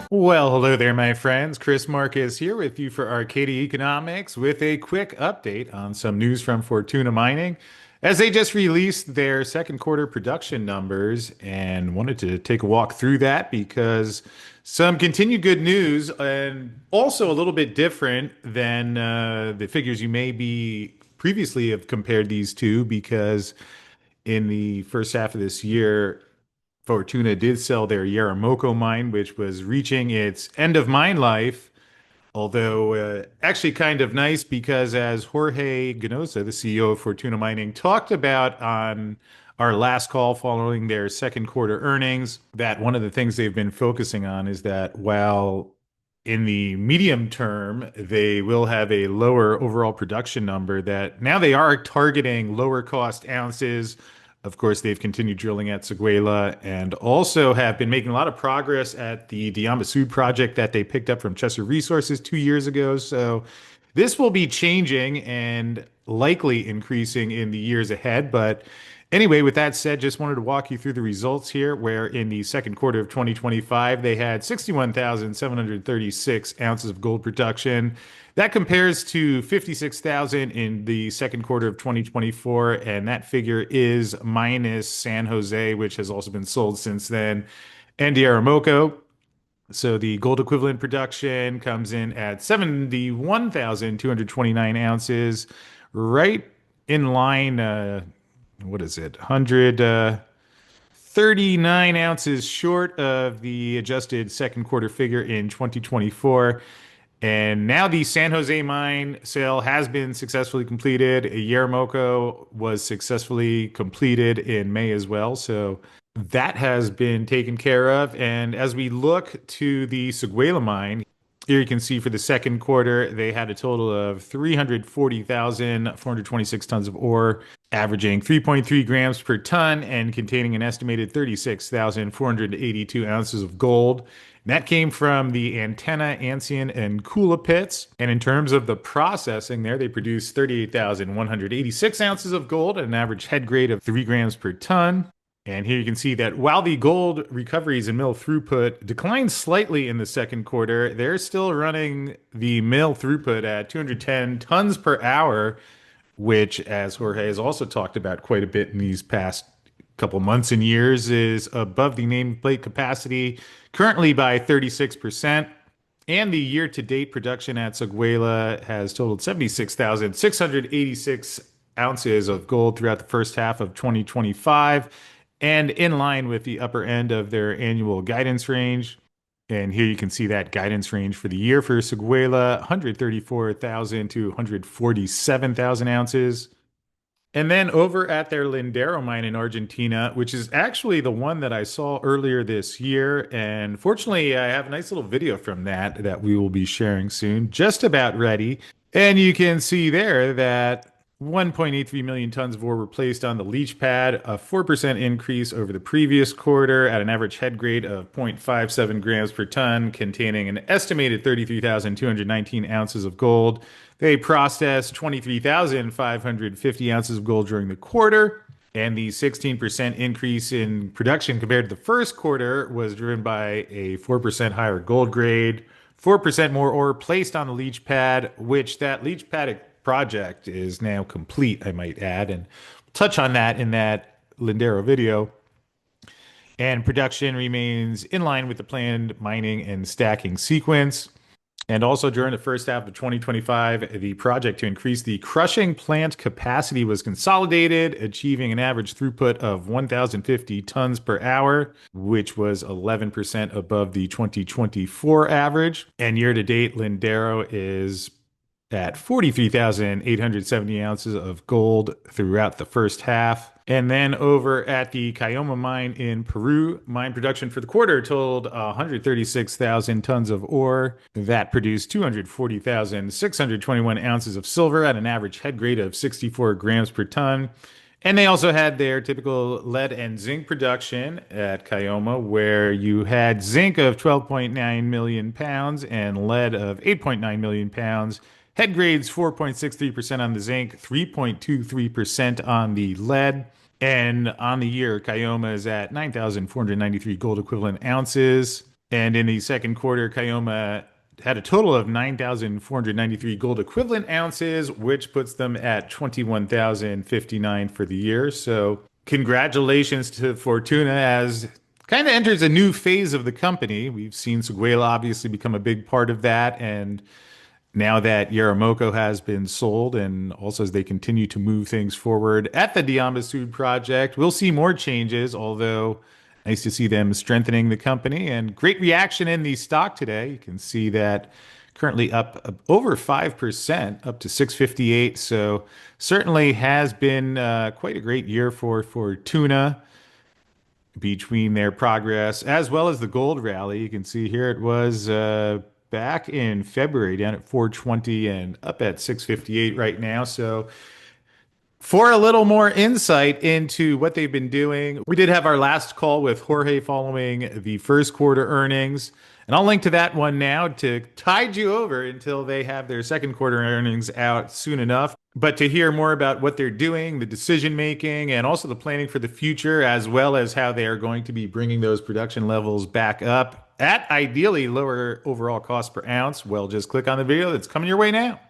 Well, hello there, my friends. Chris Marcus here with you for Arcadia Economics with a quick update on some news from Fortuna Mining as they just released their second quarter production numbers and wanted to take a walk through that because some continued good news and also a little bit different than the figures you may be previously have compared these two because in the first half of this year, Fortuna did sell their Yaramoko mine, which was reaching its end of mine life. Although, actually, kind of nice because, as Jorge Ganosa, the CEO of Fortuna Mining, talked about on our last call following their second quarter earnings, that one of the things they've been focusing on is that while in the medium term, they will have a lower overall production number, that now they are targeting lower cost ounces. Of course, they've continued drilling at Séguéla and also have been making a lot of progress at the Diamba Sud project that they picked up from Chester Resources 2 years ago. So this will be changing and likely increasing in the years ahead. But anyway, with that said, just wanted to walk you through the results here, where in the second quarter of 2025, they had 61,736 ounces of gold production. That compares to 56,000 in the second quarter of 2024, and that figure is minus San Jose, which has also been sold since then, and Diaramoko. So the gold equivalent production comes in at 71,229 ounces, right in line. What is it? 139 ounces short of the adjusted second quarter figure in 2024. And now the San Jose mine sale has been successfully completed. Yaramoko was successfully completed in May as well. So that has been taken care of. And as we look to the Séguéla mine, here you can see for the second quarter, they had a total of 340,426 tons of ore, averaging 3.3 grams per ton and containing an estimated 36,482 ounces of gold. And that came from the Antenna, Ancien, and Kula pits. And in terms of the processing there, they produced 38,186 ounces of gold at an average head grade of 3 grams per ton. And here you can see that while the gold recoveries and mill throughput declined slightly in the second quarter, they're still running the mill throughput at 210 tons per hour, which, as Jorge has also talked about quite a bit in these past couple months and years, is above the nameplate capacity currently by 36%. And the year to date production at Séguéla has totaled 76,686 ounces of gold throughout the first half of 2025 and in line with the upper end of their annual guidance range. And here you can see that guidance range for the year for Séguéla, 134,000 to 147,000 ounces. And then over at their Lindero mine in Argentina, which is actually the one that I saw earlier this year. And fortunately, I have a nice little video from that we will be sharing soon, just about ready. And you can see there that 1.83 million tons of ore were placed on the leach pad, a 4% increase over the previous quarter at an average head grade of 0.57 grams per ton, containing an estimated 33,219 ounces of gold. They processed 23,550 ounces of gold during the quarter, and the 16% increase in production compared to the first quarter was driven by a 4% higher gold grade, 4% more ore placed on the leach pad, which that leach pad project is now complete, I might add, and touch on that in that Lindero video. And production remains in line with the planned mining and stacking sequence. And also during the first half of 2025, the project to increase the crushing plant capacity was consolidated, achieving an average throughput of 1,050 tons per hour, which was 11% above the 2024 average. And year to date, Lindero is at 43,870 ounces of gold throughout the first half. And then over at the Caylloma mine in Peru, mine production for the quarter totaled 136,000 tons of ore. That produced 240,621 ounces of silver at an average head grade of 64 grams per ton. And they also had their typical lead and zinc production at Caylloma, where you had zinc of 12.9 million pounds and lead of 8.9 million pounds. Head grades 4.63% on the zinc, 3.23% on the lead. And on the year, Caylloma is at 9,493 gold equivalent ounces. And in the second quarter, Caylloma had a total of 9,493 gold equivalent ounces, which puts them at 21,059 for the year. So, congratulations to Fortuna as kind of enters a new phase of the company. We've seen Séguéla obviously become a big part of that. And now that Yaramoko has been sold, and also as they continue to move things forward at the Diambasud project, we'll see more changes, although nice to see them strengthening the company. And great reaction in the stock today. You can see that currently up over 5%, up to 658. So certainly has been quite a great year for tuna between their progress as well as the gold rally. You can see here it was back in February down at 420 and up at 658 right now. So for a little more insight into what they've been doing, we did have our last call with Jorge following the first quarter earnings. And I'll link to that one now to tide you over until they have their second quarter earnings out soon enough. But to hear more about what they're doing, the decision making, and also the planning for the future, as well as how they are going to be bringing those production levels back up at ideally lower overall cost per ounce, well, just click on the video that's coming your way now.